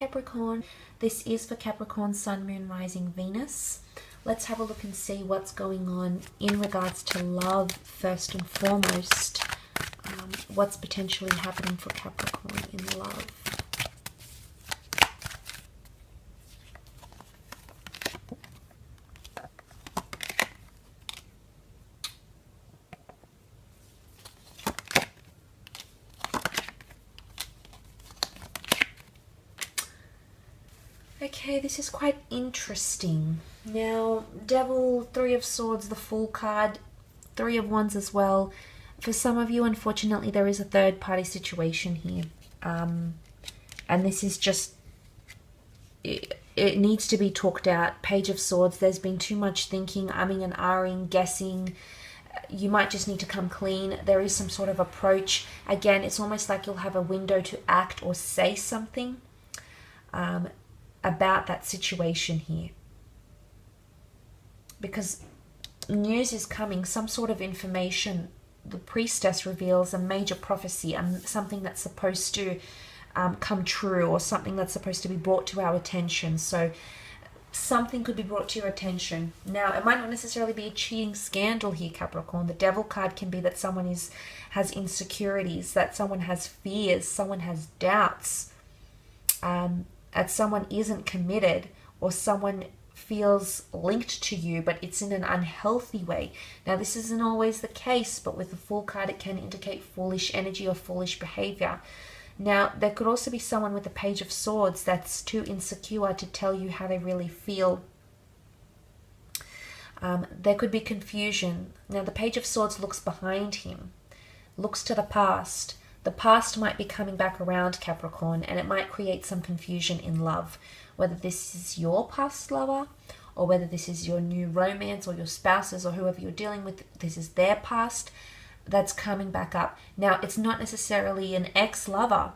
Capricorn. This is for Capricorn, Sun, Moon, Rising, Venus. Let's have a look and see what's going on in regards to love first and foremost. What's potentially happening for Capricorn in love. Okay, this is quite interesting. Now, Devil, Three of Swords, the Fool card, Three of Wands as well. For some of you, unfortunately, there is a third party situation here. And this is just, it needs to be talked out. Page of Swords, there's been too much thinking, umming and ahhing, guessing. You might just need to come clean. There is some sort of approach. Again, it's almost like you'll have a window to act or say something about that situation here, because news is coming, some sort of information. The priestess reveals a major prophecy, something that's supposed to come true, or something that's supposed to be brought to our attention. So something could be brought to your attention. Now, it might not necessarily be a cheating scandal here, Capricorn. The Devil card can be that someone has insecurities, that someone has fears, someone has doubts, that someone isn't committed, or someone feels linked to you, but it's in an unhealthy way. Now, this isn't always the case, but with the Fool card, it can indicate foolish energy or foolish behavior. Now, there could also be someone with the Page of Swords that's too insecure to tell you how they really feel. There could be confusion. Now, the Page of Swords looks behind him, looks to the past. The past might be coming back around, Capricorn, and it might create some confusion in love. Whether this is your past lover, or whether this is your new romance, or your spouses, or whoever you're dealing with, this is their past that's coming back up. Now, it's not necessarily an ex-lover.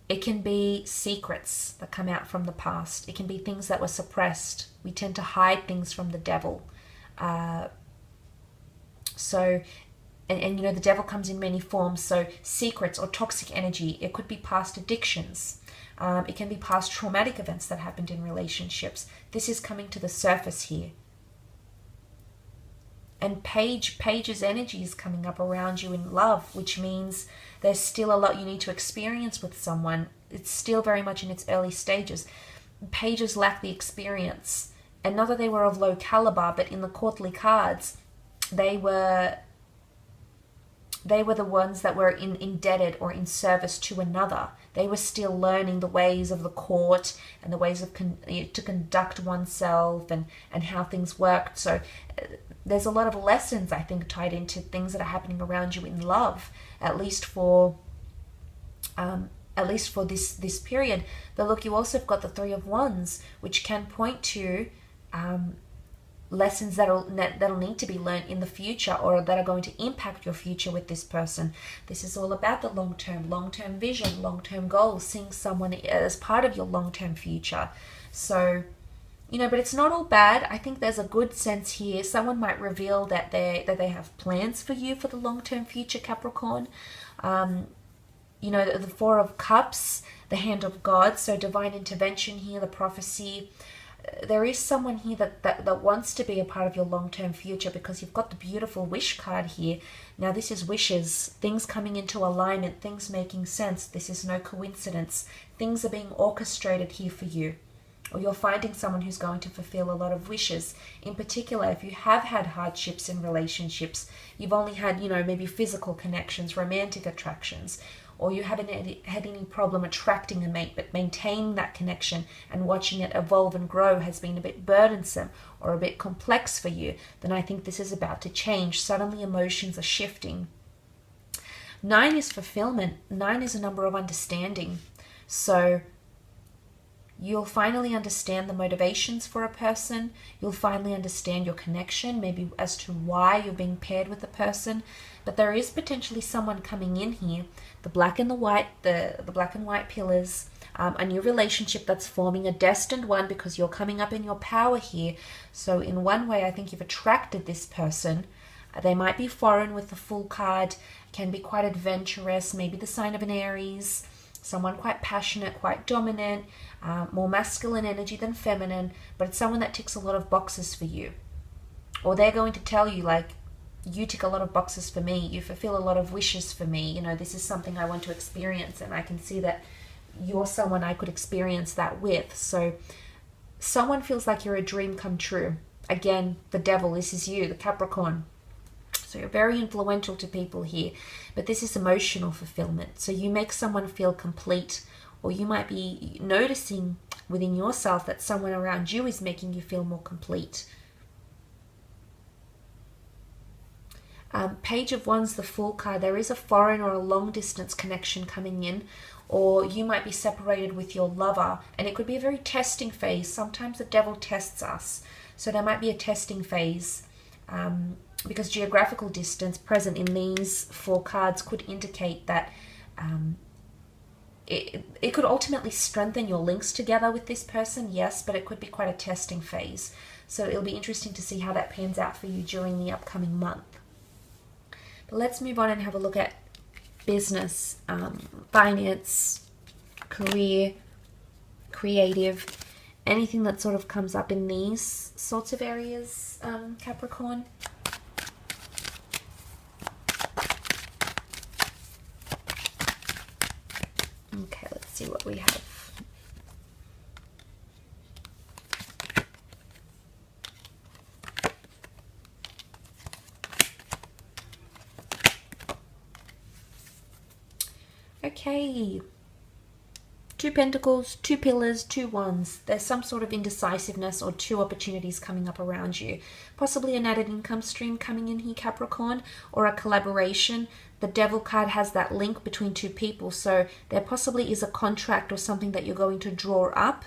It can be secrets that come out from the past. It can be things that were suppressed. We tend to hide things from the Devil. And you know, the Devil comes in many forms, so secrets or toxic energy. It could be past addictions. It can be past traumatic events that happened in relationships. This is coming to the surface here. And Page's energy is coming up around you in love, which means there's still a lot you need to experience with someone. It's still very much in its early stages. Pages lack the experience. And not that they were of low caliber, but in the courtly cards, they were the ones that were indebted or in service to another. They were still learning the ways of the court and the ways of to conduct oneself and how things worked. So there's a lot of lessons, I think, tied into things that are happening around you in love, at least for this period. But look, you also have got the Three of Wands, which can point to lessons that'll need to be learned in the future, or that are going to impact your future with this person. This is all about the long-term vision, long-term goals, seeing someone as part of your long-term future. So, you know, but it's not all bad. I think there's a good sense here. Someone might reveal that they have plans for you for the long-term future, Capricorn. You know, the Four of Cups, the Hand of God, so divine intervention here, the prophecy. There is someone here that wants to be a part of your long-term future, because you've got the beautiful Wish card here. Now, this is wishes, things coming into alignment, things making sense. This is no coincidence. Things are being orchestrated here for you. Or you're finding someone who's going to fulfill a lot of wishes. In particular, if you have had hardships in relationships, you've only had, you know, maybe physical connections, romantic attractions, or you haven't had any problem attracting a mate, but maintaining that connection and watching it evolve and grow has been a bit burdensome or a bit complex for you, then I think this is about to change. Suddenly emotions are shifting. 9 is fulfillment. 9 is a number of understanding. So you'll finally understand the motivations for a person. You'll finally understand your connection, maybe as to why you're being paired with a person. But there is potentially someone coming in here, the black and the white, the black and white pillars, a new relationship that's forming, a destined one, because you're coming up in your power here. So in one way, I think you've attracted this person. They might be foreign with the Fool card, can be quite adventurous, maybe the sign of an Aries. someone quite passionate, quite dominant, more masculine energy than feminine, but it's someone that ticks a lot of boxes for you. Or they're going to tell you, like, you tick a lot of boxes for me, you fulfill a lot of wishes for me, you know, this is something I want to experience, and I can see that you're someone I could experience that with. So someone feels like you're a dream come true. Again, the devil, this is you, the Capricorn. So you're very influential to people here, but this is emotional fulfillment. So you make someone feel complete, or you might be noticing within yourself that someone around you is making you feel more complete. Page of Wands, the Fool card. There is a foreign or a long distance connection coming in, or you might be separated with your lover, and it could be a very testing phase. Sometimes the devil tests us, so there might be a testing phase, because geographical distance present in these 4 cards could indicate that it could ultimately strengthen your links together with this person, yes, but it could be quite a testing phase. So it'll be interesting to see how that pans out for you during the upcoming month. But let's move on and have a look at business, finance, career, creative, anything that sort of comes up in these sorts of areas, Capricorn. Okay, let's see what we have. Okay, 2 pentacles, 2 pillars, 2 wands. There's some sort of indecisiveness or 2 opportunities coming up around you. Possibly an added income stream coming in here, Capricorn, or a collaboration. The Devil card has that link between 2 people, so there possibly is a contract or something that you're going to draw up.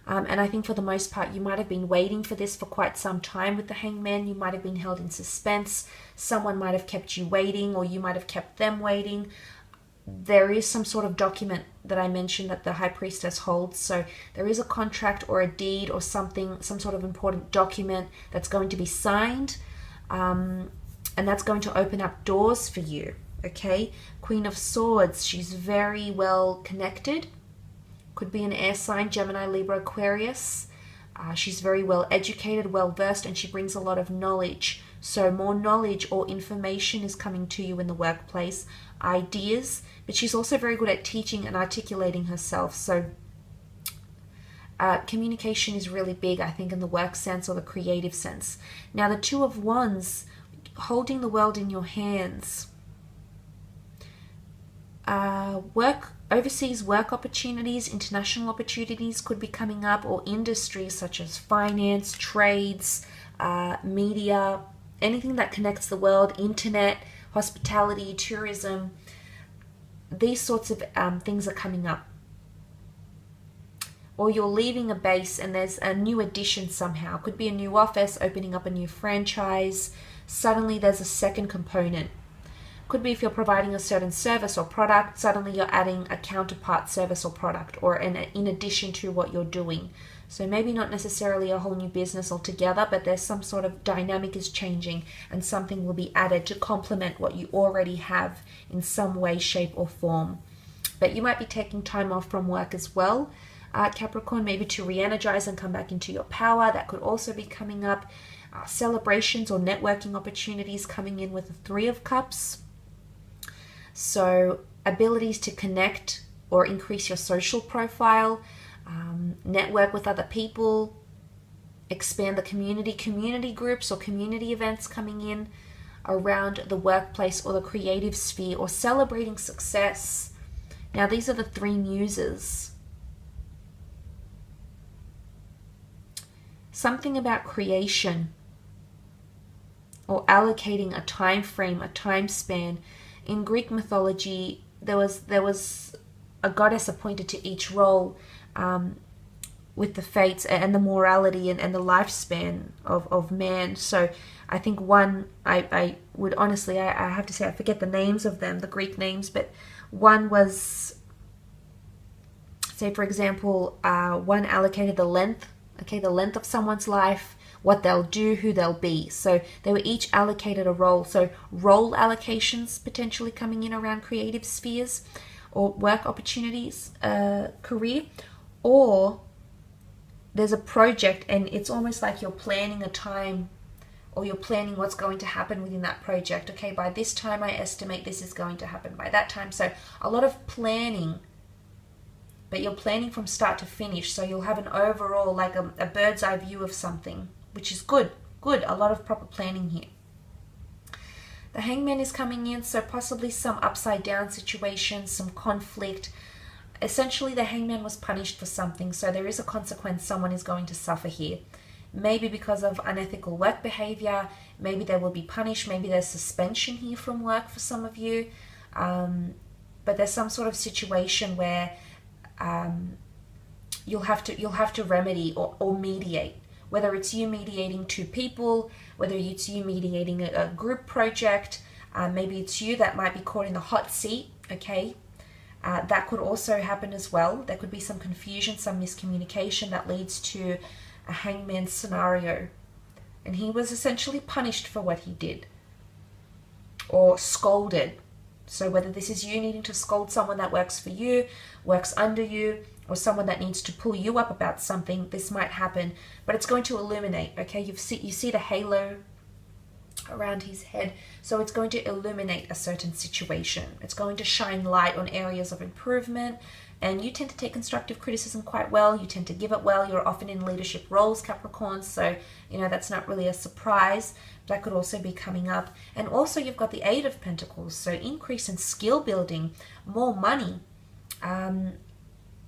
And I think for the most part, you might have been waiting for this for quite some time with the Hangman. You might have been held in suspense. Someone might have kept you waiting, or you might have kept them waiting. There is some sort of document that I mentioned that the High Priestess holds. So there is a contract or a deed or something, some sort of important document that's going to be signed. And that's going to open up doors for you. Okay. Queen of Swords. She's very well connected. Could be an air sign, Gemini, Libra, Aquarius. She's very well educated, well versed, and she brings a lot of knowledge. So more knowledge or information is coming to you in the workplace, ideas, but she's also very good at teaching and articulating herself. So communication is really big, I think, in the work sense or the creative sense. Now, the 2 of Wands, holding the world in your hands. Overseas work opportunities, international opportunities could be coming up, or industries such as finance, trades, media, anything that connects the world, internet, hospitality, tourism. These sorts of things are coming up. Or you're leaving a base and there's a new addition somehow. Could be a new office, opening up a new franchise. Suddenly there's a second component. Could be if you're providing a certain service or product, suddenly you're adding a counterpart service or product, or in addition to what you're doing. So maybe not necessarily a whole new business altogether, but there's some sort of dynamic is changing and something will be added to complement what you already have in some way, shape or form. But you might be taking time off from work as well, Capricorn, maybe to re-energize and come back into your power. That could also be coming up. Celebrations or networking opportunities coming in with the 3 of Cups. So abilities to connect or increase your social profile, network with other people, expand the community groups or community events coming in around the workplace or the creative sphere, or celebrating success. Now, these are the 3 muses. Something about creation or allocating a time frame, a time span. In Greek mythology, there was a goddess appointed to each role, with the fates and the morality and the lifespan of man. So I think one, I would honestly, I have to say, I forget the names of them, the Greek names, but one was, say for example, one allocated the length of someone's life, what they'll do, who they'll be. So they were each allocated a role. So role allocations potentially coming in around creative spheres. or work opportunities, career, or there's a project and it's almost like you're planning a time, or you're planning what's going to happen within that project. Okay, by this time I estimate this is going to happen by that time. So a lot of planning, but you're planning from start to finish. So you'll have an overall, like a bird's eye view of something, which is good. Good, a lot of proper planning here. The Hangman is coming in, so possibly some upside down situation, some conflict. Essentially, the Hangman was punished for something, so there is a consequence someone is going to suffer here. Maybe because of unethical work behavior, maybe they will be punished, maybe there's suspension here from work for some of you. But there's some sort of situation where you'll have to remedy or mediate. Whether it's you mediating two people, whether it's you mediating a group project, maybe it's you that might be caught in the hot seat, okay? That could also happen as well. There could be some confusion, some miscommunication that leads to a Hangman scenario. And he was essentially punished for what he did, or scolded. So whether this is you needing to scold someone that works for you, works under you, or someone that needs to pull you up about something, this might happen. But it's going to illuminate, okay? You see the halo around his head, so it's going to illuminate a certain situation. It's going to shine light on areas of improvement, and you tend to take constructive criticism quite well. You tend to give it well. You're often in leadership roles, Capricorn, so that's not really a surprise. That could also be coming up. And also you've got the Eight of Pentacles, so increase in skill building, more money,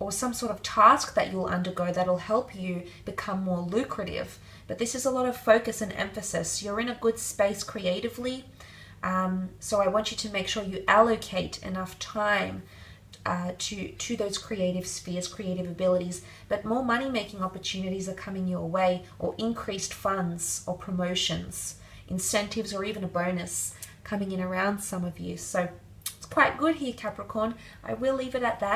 or some sort of task that you'll undergo that'll help you become more lucrative. But this is a lot of focus and emphasis. You're in a good space creatively, so I want you to make sure you allocate enough time to those creative spheres, creative abilities. But more money-making opportunities are coming your way, or increased funds or promotions, incentives, or even a bonus coming in around some of you. So it's quite good here, Capricorn. I will leave it at that.